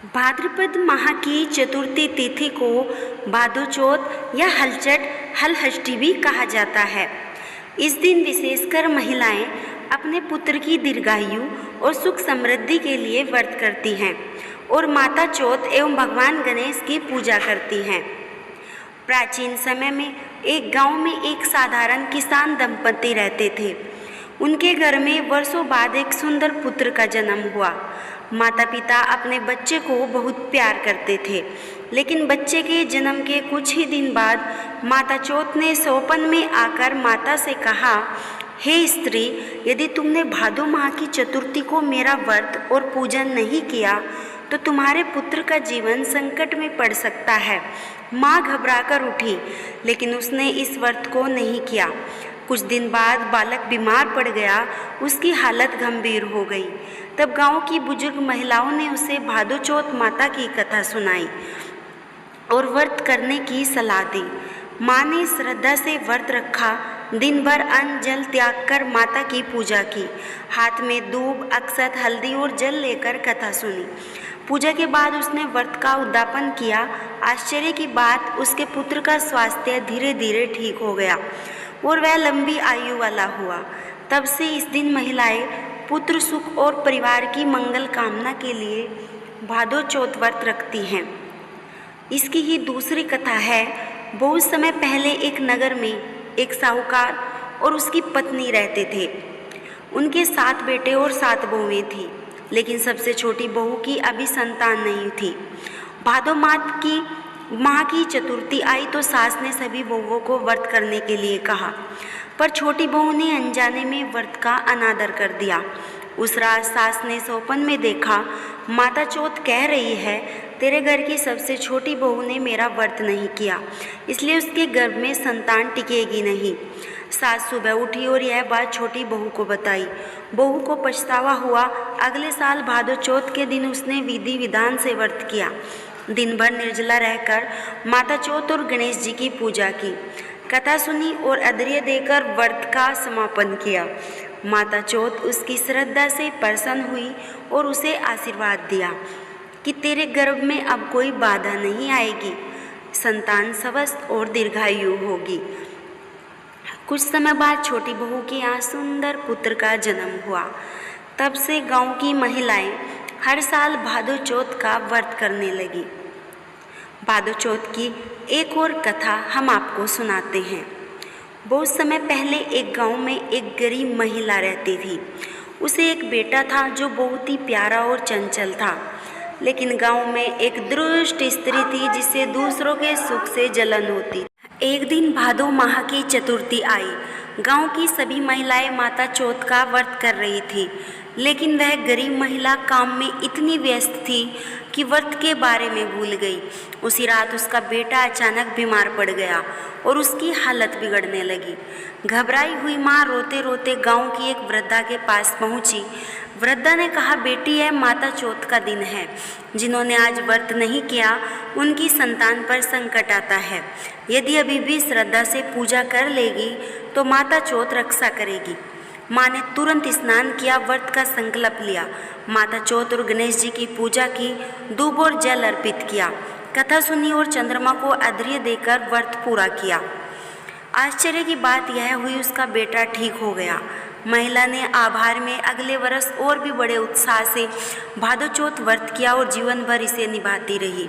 भाद्रपद माह की चतुर्थी तिथि को भादो चौथ या हलषष्ठी भी कहा जाता है। इस दिन विशेषकर महिलाएं अपने पुत्र की दीर्घायु और सुख समृद्धि के लिए व्रत करती हैं और माता चौथ एवं भगवान गणेश की पूजा करती हैं। प्राचीन समय में एक गांव में एक साधारण किसान दंपति रहते थे। उनके घर में वर्षों बाद एक सुंदर पुत्र का जन्म हुआ। माता पिता अपने बच्चे को बहुत प्यार करते थे, लेकिन बच्चे के जन्म के कुछ ही दिन बाद माता चौथ ने सौपन में आकर माता से कहा, हे स्त्री, यदि तुमने भादो माह की चतुर्थी को मेरा व्रत और पूजन नहीं किया तो तुम्हारे पुत्र का जीवन संकट में पड़ सकता है। माँ घबराकर उठी, लेकिन उसने इस व्रत को नहीं किया। कुछ दिन बाद बालक बीमार पड़ गया, उसकी हालत गंभीर हो गई। तब गांव की बुजुर्ग महिलाओं ने उसे भादो चौथ माता की कथा सुनाई और व्रत करने की सलाह दी। माँ ने श्रद्धा से व्रत रखा, दिन भर अन्न जल त्याग कर माता की पूजा की, हाथ में दूब, अक्षत, हल्दी और जल लेकर कथा सुनी। पूजा के बाद उसने व्रत का उद्यापन किया। आश्चर्य की बात, उसके पुत्र का स्वास्थ्य धीरे धीरे ठीक हो गया और वह लंबी आयु वाला हुआ। तब से इस दिन महिलाएं पुत्र सुख और परिवार की मंगल कामना के लिए भादो चौथ व्रत रखती हैं। इसकी ही दूसरी कथा है। बहुत समय पहले एक नगर में एक साहूकार और उसकी पत्नी रहते थे। उनके 7 बेटे और 7 बहुएं थीं, लेकिन सबसे छोटी बहू की अभी संतान नहीं थी। भादो माह की चतुर्थी आई तो सास ने सभी बहुओं को व्रत करने के लिए कहा, पर छोटी बहू ने अनजाने में व्रत का अनादर कर दिया। उस रात सास ने सौपन में देखा, माता चौथ कह रही है, तेरे घर की सबसे छोटी बहू ने मेरा व्रत नहीं किया, इसलिए उसके गर्भ में संतान टिकेगी नहीं। सास सुबह उठी और यह बात छोटी बहू को बताई। बहू को पछतावा हुआ। अगले साल भादो चौथ के दिन उसने विधि विधान से व्रत किया। दिन भर निर्जला रहकर माता चौथ और गणेश जी की पूजा की, कथा सुनी और अर्घ्य देकर व्रत का समापन किया। माता चौथ उसकी श्रद्धा से प्रसन्न हुई और उसे आशीर्वाद दिया कि तेरे गर्भ में अब कोई बाधा नहीं आएगी, संतान स्वस्थ और दीर्घायु होगी। कुछ समय बाद छोटी बहू के यहाँ सुंदर पुत्र का जन्म हुआ। तब से गांव की महिलाएं हर साल भादो चौथ का व्रत करने लगी। भादो चौथ की एक और कथा हम आपको सुनाते हैं। बहुत समय पहले एक गांव में एक गरीब महिला रहती थी। उसे एक बेटा था जो बहुत ही प्यारा और चंचल था, लेकिन गांव में एक दुष्ट स्त्री थी जिसे दूसरों के सुख से जलन होती। एक दिन भादो माह की चतुर्थी आई। गांव की सभी महिलाएं माता चौथ का व्रत कर रही थी, लेकिन वह गरीब महिला काम में इतनी व्यस्त थी कि व्रत के बारे में भूल गई। उसी रात उसका बेटा अचानक बीमार पड़ गया और उसकी हालत बिगड़ने लगी। घबराई हुई माँ रोते रोते गांव की एक वृद्धा के पास पहुंची। वृद्धा ने कहा, बेटी, यह माता चौथ का दिन है। जिन्होंने आज व्रत नहीं किया उनकी संतान पर संकट आता है। यदि अभी भी श्रद्धा से पूजा कर लेगी तो माता चौथ रक्षा करेगी। माँ ने तुरंत स्नान किया, व्रत का संकल्प लिया, माता चौथ और गणेश जी की पूजा की, दूब और जल अर्पित किया, कथा सुनी और चंद्रमा को अर्घ्य देकर व्रत पूरा किया। आश्चर्य की बात यह हुई, उसका बेटा ठीक हो गया। महिला ने आभार में अगले वर्ष और भी बड़े उत्साह से भादो चौथ व्रत किया और जीवन भर इसे निभाती रही।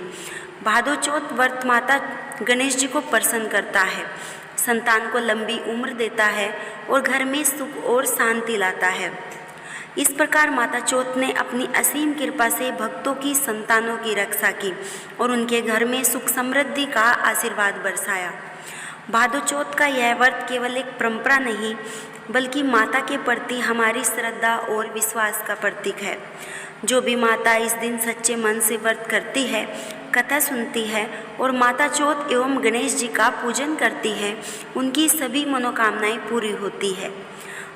भादो चौथ व्रत माता गणेश जी को प्रसन्न करता है, संतान को लंबी उम्र देता है और घर में सुख और शांति लाता है। इस प्रकार माता चौथ ने अपनी असीम कृपा से भक्तों की संतानों की रक्षा की और उनके घर में सुख समृद्धि का आशीर्वाद बरसाया। भादो चौथ का यह व्रत केवल एक परंपरा नहीं, बल्कि माता के प्रति हमारी श्रद्धा और विश्वास का प्रतीक है। जो भी माता इस दिन सच्चे मन से व्रत करती है, कथा सुनती है और माता चौथ एवं गणेश जी का पूजन करती है, उनकी सभी मनोकामनाएं पूरी होती है।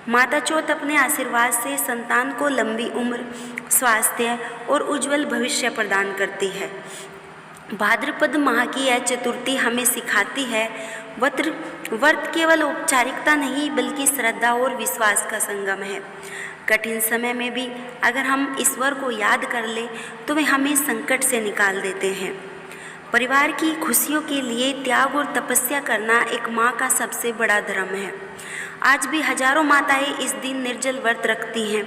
माता चौथ अपने आशीर्वाद से संतान को लंबी उम्र, स्वास्थ्य और उज्जवल भविष्य प्रदान करती है। भाद्रपद माह की यह चतुर्थी हमें सिखाती है, व्रत केवल औपचारिकता नहीं बल्कि श्रद्धा और विश्वास का संगम है। कठिन समय में भी अगर हम ईश्वर को याद कर लें तो वे हमें संकट से निकाल देते हैं। परिवार की खुशियों के लिए त्याग और तपस्या करना एक माँ का सबसे बड़ा धर्म है। आज भी हजारों माताएं इस दिन निर्जल व्रत रखती हैं,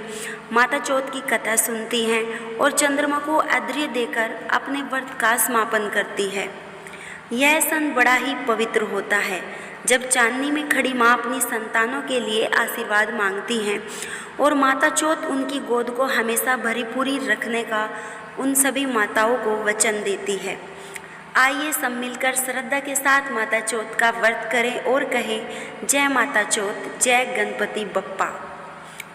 माता चौथ की कथा सुनती हैं और चंद्रमा को अर्घ्य देकर अपने व्रत का समापन करती है। यह क्षण बड़ा ही पवित्र होता है जब चांदनी में खड़ी माँ अपनी संतानों के लिए आशीर्वाद मांगती हैं और माता चौथ उनकी गोद को हमेशा भरी पूरी रखने का उन सभी माताओं को वचन देती है। आइए सब मिलकर श्रद्धा के साथ माता चौथ का व्रत करें और कहें जय माता चौथ, जय गणपति बप्पा।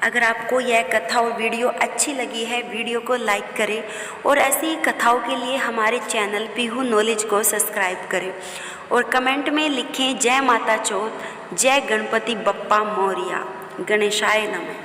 अगर आपको यह कथा और वीडियो अच्छी लगी है, वीडियो को लाइक करें और ऐसी ही कथाओं के लिए हमारे चैनल पीहू नॉलेज को सब्सक्राइब करें और कमेंट में लिखें जय माता चौथ, जय गणपति बप्पा मोरिया। गणेशाय नमः।